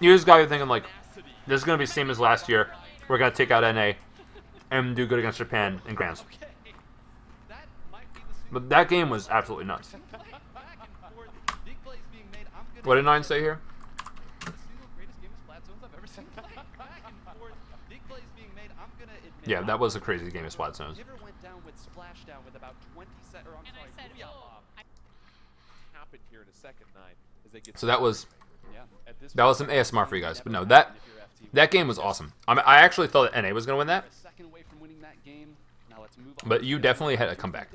You just got to be thinking, like, this is going to be the same as last year. We're going to take out NA and do good against Japan in Grands. But that game was absolutely nuts. What did Nine say here? Yeah, that was a crazy game of Splatoon. So that was some ASMR for you guys. But no, that game was awesome. I actually thought that NA was going to win that. But you definitely had a comeback.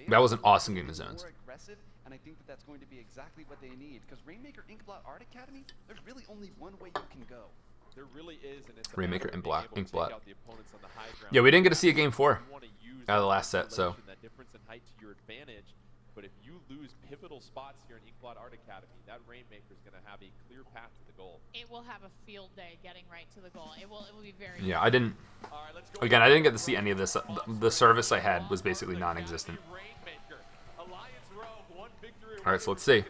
That was an awesome game of Zones. And I think that's going to be exactly what they need. Because Rainmaker Inkblot Art Academy, there's really only one way you can go. There really is, and it's Rainmaker Inkblot. Yeah, we didn't get to see a game 4 out of the last set, so. That difference in height to your advantage. But if you lose pivotal spots here in Inkblot Art Academy, that Rainmaker is going to have a clear path to the goal. It will have a field day getting right to the goal. It will be very. Yeah, I didn't. Again, I didn't get to see any of this. The service I had was basically non-existent. All right, so let's see.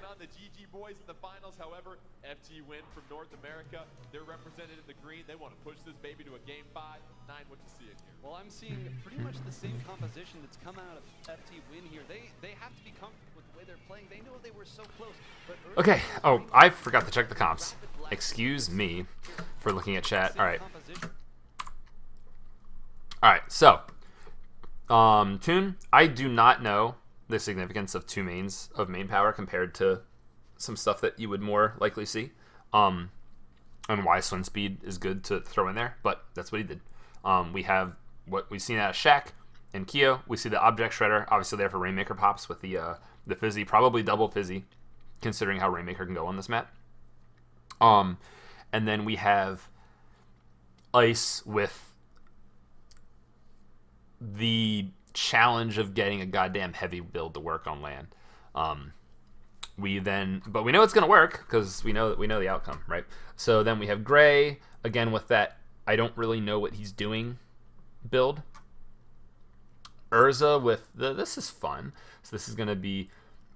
However, FT win from North America. They're represented in the green. They want to push this baby to a game 5. 9, what you see in here? Well, I'm seeing pretty much the same composition that's come out of FT win here. They have to be comfortable with the way they're playing. They know they were so close. But okay. Oh, I forgot to check the comps. Excuse me for looking at chat. All right. All right. So, Toon, I do not know the significance of 2 mains of main power compared to some stuff that you would more likely see, and why swim speed is good to throw in there, but that's what he did. We have what we've seen out of Shaq and Keo. We see the object shredder, obviously there for Rainmaker pops with the fizzy, probably double fizzy, considering how Rainmaker can go on this map. And then we have Ice with the challenge of getting a goddamn heavy build to work on land. But we know it's gonna work because we know the outcome, right? So then we have Gray again with that I don't really know what he's doing build. Urza with this is fun. So this is gonna be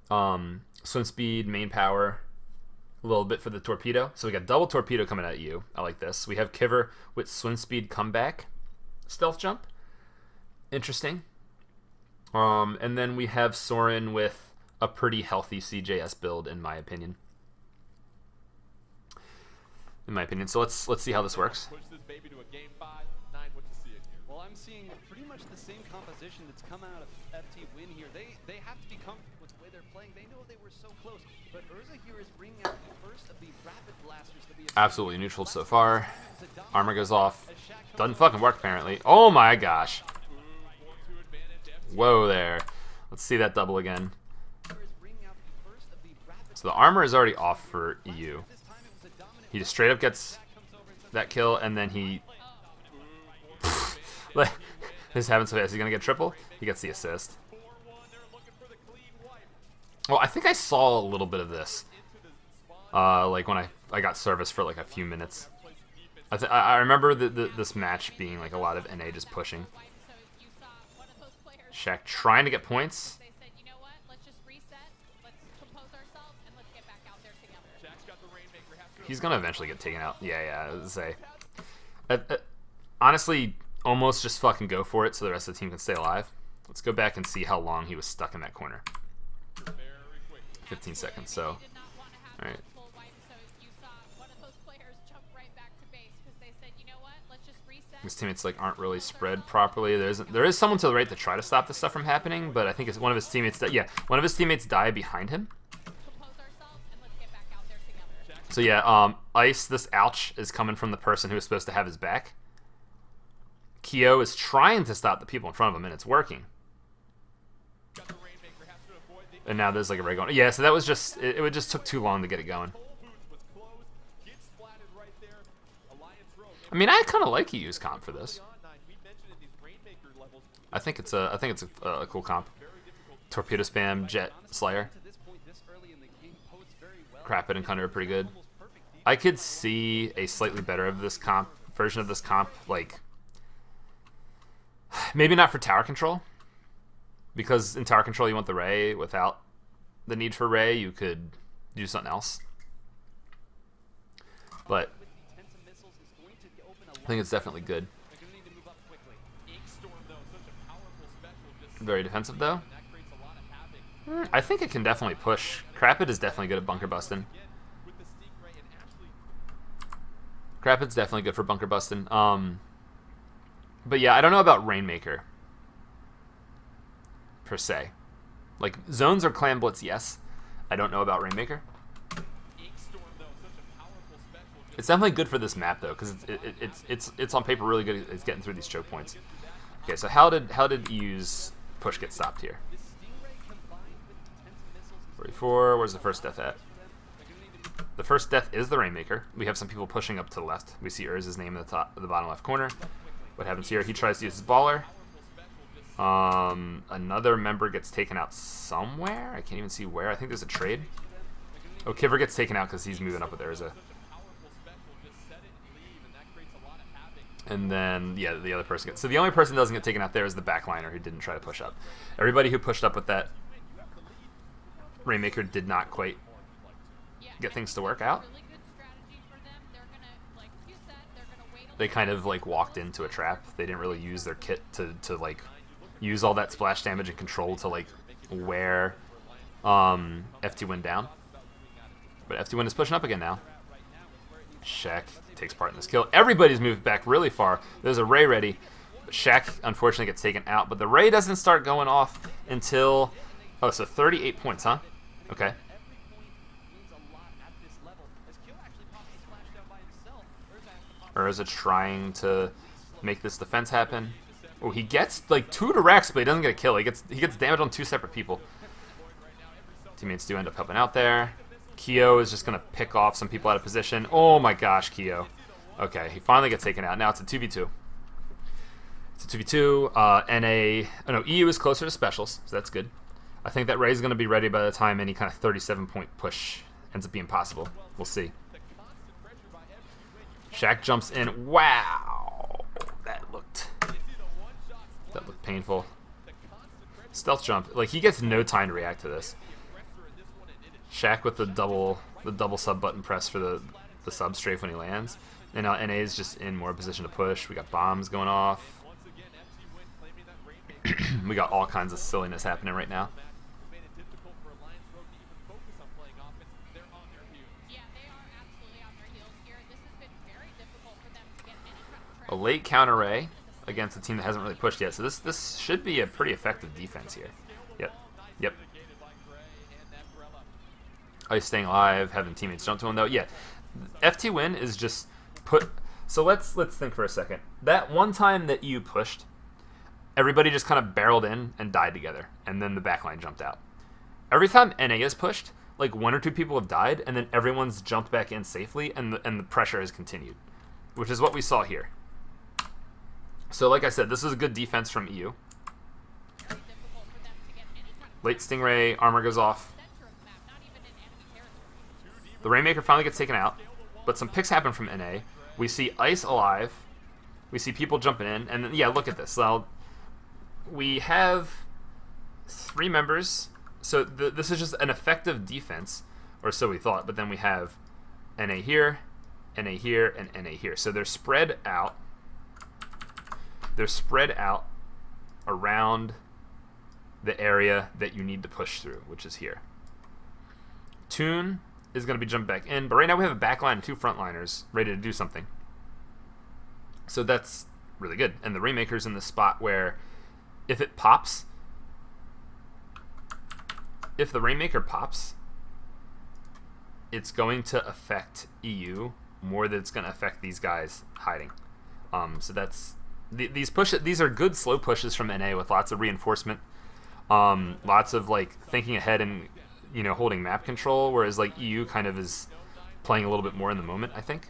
swim speed, main power, a little bit for the torpedo. So we got double torpedo coming at you. I like this. We have Kiver with swim speed comeback, stealth jump. Interesting. And then we have Soren with a pretty healthy CJS build, in my opinion. So let's see how this works. Push this baby to a game 5. 9, what you see in here? Well, I'm seeing pretty much the same composition that's come out of FT win here. They have to be comfortable with the way they're playing. They know they were so close. But Urza here is bringing out the first of the rapid blasters to be absolutely neutral so far. Armor goes off. Doesn't fucking work apparently. Oh my gosh. Whoa there. Let's see that double again. So the armor is already off for EU. He just straight up gets that kill, and then he... this happens so fast. He's going to get triple? He gets the assist. Well, I think I saw a little bit of this. Like when I got service for like a few minutes. I remember this match being like a lot of NA just pushing. Shaq trying to get points. He's gonna eventually get taken out. Yeah. I was say, honestly, almost just fucking go for it so the rest of the team can stay alive. Let's go back and see how long he was stuck in that corner. 15 seconds. So, all right. His teammates like aren't really spread properly. There is someone to the right to try to stop this stuff from happening, but I think it's one of his teammates that one of his teammates died behind him. So yeah, Ice, this ouch is coming from the person who is supposed to have his back. Keo is trying to stop the people in front of him, and it's working. And now there's like a ray going. Yeah, so that was just it just took too long to get it going. I mean, I kind of like EU's comp for this. I think it's a cool comp. Torpedo spam, jet, slayer. Crap it and Cunder are pretty good. I could see a slightly better version of this comp, like maybe not for tower control, because in tower control you want the ray. Without the need for ray, you could do something else. But I think it's definitely good. Very defensive, though. I think it can definitely push. Crapid is definitely good at bunker busting. Crapid's definitely good for bunker busting. But yeah, I don't know about Rainmaker, per se. Like, zones or clan blitz, yes. I don't know about Rainmaker. It's definitely good for this map, though, because it's on paper really good at getting through these choke points. Okay, so how did EU's push get stopped here? 44, where's the first death at? The first death is the Rainmaker. We have some people pushing up to the left. We see Urz's name at the bottom left corner. What happens here? He tries to use his baller. Another member gets taken out somewhere. I can't even see where. I think there's a trade. Oh, Kiver gets taken out because he's moving up with Urza. And then, yeah, the other person gets... So the only person that doesn't get taken out there is the backliner who didn't try to push up. Everybody who pushed up with that Rainmaker did not quite get things to work out. They kind of like walked into a trap. They didn't really use their kit to like use all that splash damage and control to like wear FT Win down. But FT Win is pushing up again now. Shaq takes part in this kill. Everybody's moved back really far. There's a Ray ready. But Shaq unfortunately gets taken out. But the Ray doesn't start going off until... Oh, so 38 points, huh? Okay. Urza trying to make this defense happen. Oh, he gets like 2 directs, but he doesn't get a kill. He gets damage on 2 separate people. Teammates do end up helping out there. Keo is just going to pick off some people out of position. Oh my gosh, Keo. Okay, he finally gets taken out. Now it's a 2v2. It's a 2v2. NA... Oh no, EU is closer to specials, so that's good. I think that Ray's going to be ready by the time any kind of 37-point push ends up being possible. We'll see. Shaq jumps in. Wow! That looked painful. Stealth jump. Like, he gets no time to react to this. Shaq with the double sub button press for the sub strafe when he lands. And now NA is just in more position to push. We got bombs going off. We got all kinds of silliness happening right now. A late counter Ray against a team that hasn't really pushed yet. So this should be a pretty effective defense here. Yep. Ice staying alive, having teammates jump to him though. Yeah, FT Win is just put. So let's think for a second. That one time that you pushed, everybody just kind of barreled in and died together, and then the backline jumped out. Every time NA is pushed, like 1 or 2 people have died, and then everyone's jumped back in safely, and the pressure has continued, which is what we saw here. So like I said, this is a good defense from EU. Late Stingray, armor goes off. The Rainmaker finally gets taken out, but some picks happen from NA. We see Ice alive. We see people jumping in, and then, yeah, look at this. Now, we have 3 members, so this is just an effective defense, or so we thought, but then we have NA here, and NA here. So they're spread out. They're spread out around the area that you need to push through, which is here. Toon is going to be jumped back in, but right now we have a backline and 2 frontliners ready to do something. So that's really good. And the Rainmaker's in the spot where if it pops, if the Rainmaker pops, it's going to affect EU more than it's going to affect these guys hiding. So that's... These are good slow pushes from NA with lots of reinforcement, lots of like thinking ahead and holding map control, whereas like EU kind of is playing a little bit more in the moment, I think.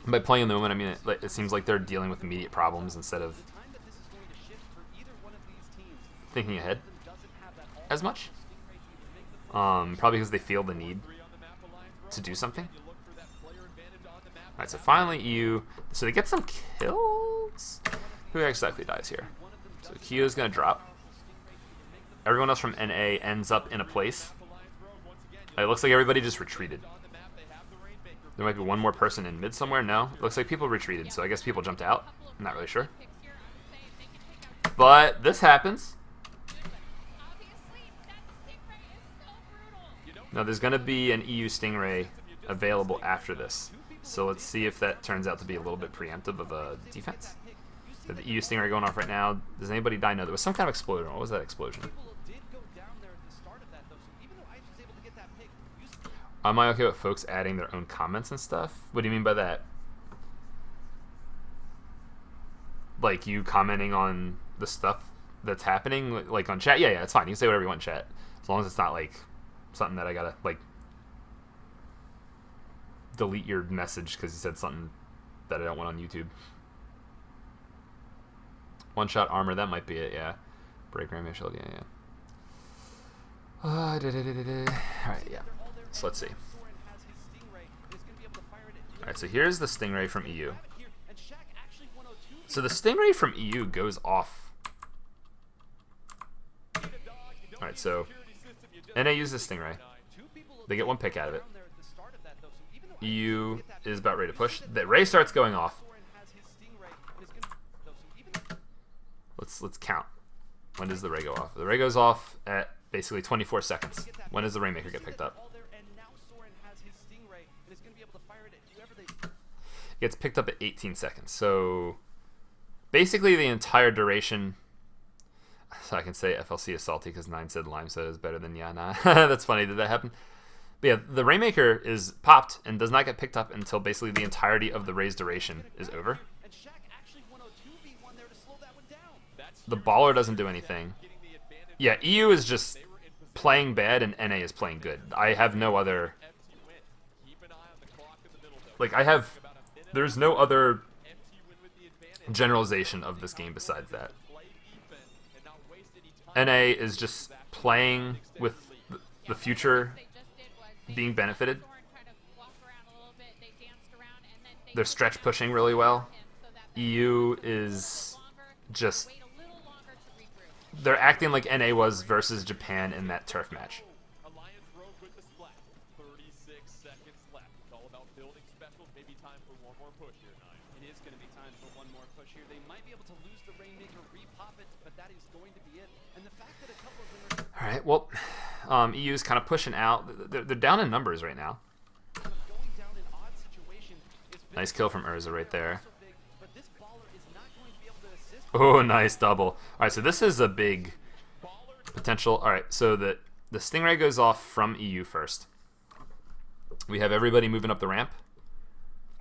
And by playing in the moment, I mean it seems like they're dealing with immediate problems instead of thinking ahead as much. Probably because they feel the need to do something. Alright, so finally EU... So they get some kills? Who exactly dies here? So Kyo's going to drop. Everyone else from NA ends up in a place. It looks like everybody just retreated. There might be one more person in mid somewhere. No, looks like people retreated, so I guess people jumped out. I'm not really sure. But this happens. Now there's going to be an EU Stingray available after this. So let's see if that turns out to be a little bit preemptive of a defense. So the EU Stingray going off right now. Does anybody die? No, there was some kind of explosion. What was that explosion? Am I okay with folks adding their own comments and stuff? What do you mean by that? Like you commenting on the stuff that's happening, like on chat? Yeah, it's fine. You can say whatever you want in chat. As long as it's not like something that I gotta, like, delete your message because you said something that I don't want on YouTube. One-shot armor, that might be it, yeah. Break ram shield, yeah. Alright, yeah. So let's see. Alright, so here's the Stingray from EU. So the Stingray from EU goes off. Alright, so NA uses Stingray. They get one pick out of it. EU is about ready to push. The Ray starts going off. Let's count. When does the Ray go off? The Ray goes off at basically 24 seconds. When does the Rainmaker get picked up? It gets picked up at 18 seconds. So basically the entire duration. So I can say FLC is salty because 9 said lime soda is better than Yana. That's funny. Did that happen? But yeah, the Rainmaker is popped and does not get picked up until basically the entirety of the Ray's duration is over. The Baller doesn't do anything. Yeah, EU is just playing bad and NA is playing good. I have no other... Like, there's no other generalization of this game besides that. NA is just playing with the future being benefited. They're stretch pushing really well. EU is just... They're acting like NA was versus Japan in that turf match. Alright, well, EU is kind of pushing out. They're down in numbers right now. Nice kill from Urza right there. Oh, nice double. Alright, so this is a big potential. Alright, so the Stingray goes off from EU first. We have everybody moving up the ramp.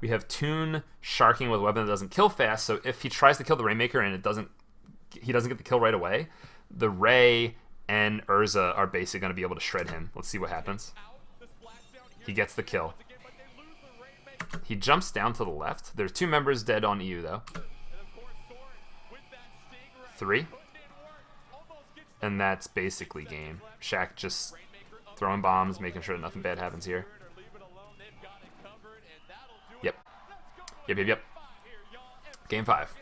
We have Toon sharking with a weapon that doesn't kill fast, so if he tries to kill the Rainmaker and he doesn't get the kill right away, the Ray and Urza are basically going to be able to shred him. Let's see what happens. He gets the kill. He jumps down to the left. There's 2 members dead on EU, though. 3. And that's basically game. Shaq just throwing bombs, making sure that nothing bad happens here. Yep. Game 5.